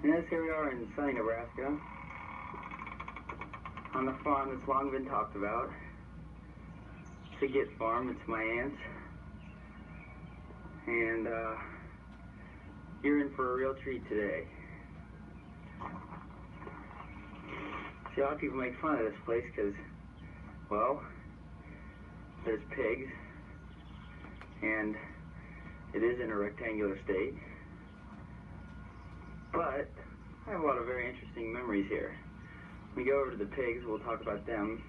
Yes, here we are in sunny Nebraska, on the farm that's long been talked about. It's a Git farm, it's my aunt's, and you're in for a real treat today. See, a lot of people make fun of this place because, well, there's pigs, and it is in a rectangular state. But I have a lot of very interesting memories here. When we go over to the pigs, we'll talk about them.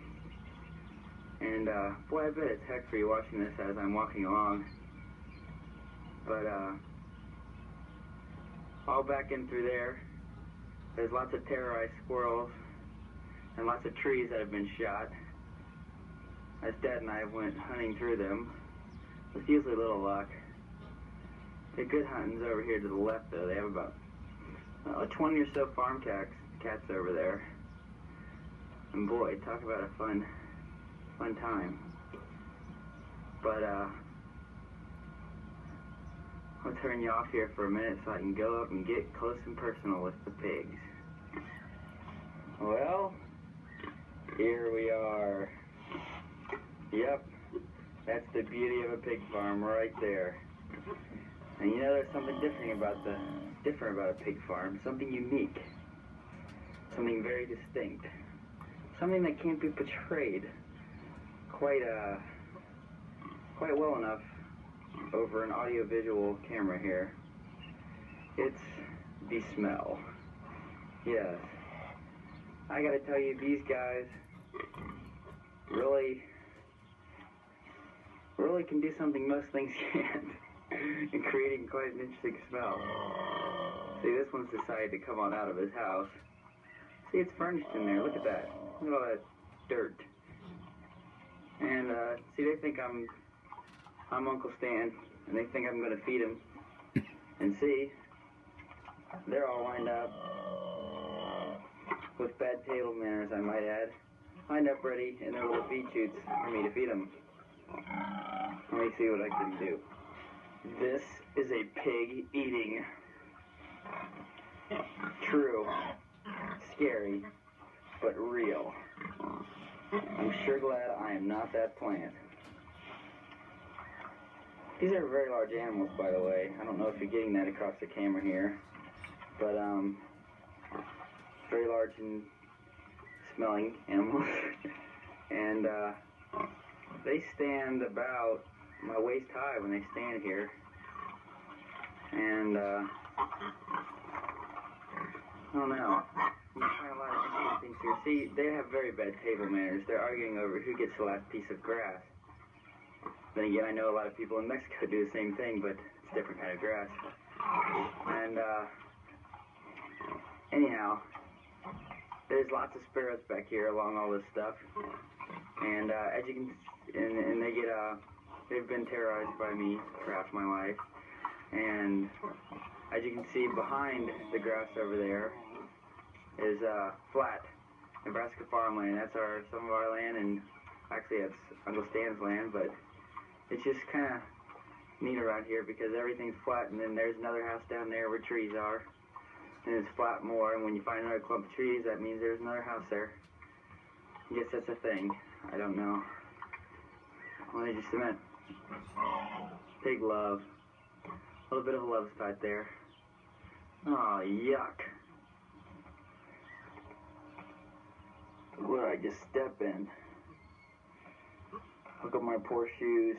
And boy, I bet it's heck for you watching this as I'm walking along. But all back in through there's lots of terrorized squirrels and lots of trees that have been shot. As Dad and I went hunting through them, with usually little luck. The good hunting's over here to the left, though. They have about 20 or so farm cats over there. And boy, talk about a fun time. But I'll turn you off here for a minute so I can go up and get close and personal with the pigs. Well, here we are. Yep, that's the beauty of a pig farm right there. And you know, there's something different about a pig farm, something unique, something very distinct, something that can't be portrayed quite well enough over an audio-visual camera here. It's the smell. Yes, I gotta tell you, these guys really can do something most things can't. And creating quite an interesting smell. See, this one's decided to come on out of his house. See, it's furnished in there. Look at that. Look at all that dirt. And see, they think I'm Uncle Stan, and they think I'm gonna feed him. And see, they're all lined up with bad table manners, I might add, lined up ready in their little feed chutes for me to feed them. Let me see what I can do. This is a pig eating. True, scary, but real. I'm sure glad I am not that plant. These are very large animals, by the way. I don't know if you're getting that across the camera here, but very large and smelling animals. And they stand about my waist high when they stand here, and I don't know, I'm trying a lot of interesting things here. See, they have very bad table manners. They're arguing over who gets the last piece of grass. Then again, I know a lot of people in Mexico do the same thing, but it's a different kind of grass. And anyhow, there's lots of sparrows back here along all this stuff, and as you can, and they get they've been terrorized by me for half my life. And as you can see behind the grass over there is flat Nebraska farmland. That's some of our land, and actually that's Uncle Stan's land, but it's just kind of neat around here because everything's flat, and then there's another house down there where trees are, and it's flat more, and when you find another clump of trees, that means there's another house there. I guess that's a thing. I don't know. Well, just a minute. Pig love. A little bit of a love spot there. Oh, yuck. What did I just step in? Look at my poor shoes.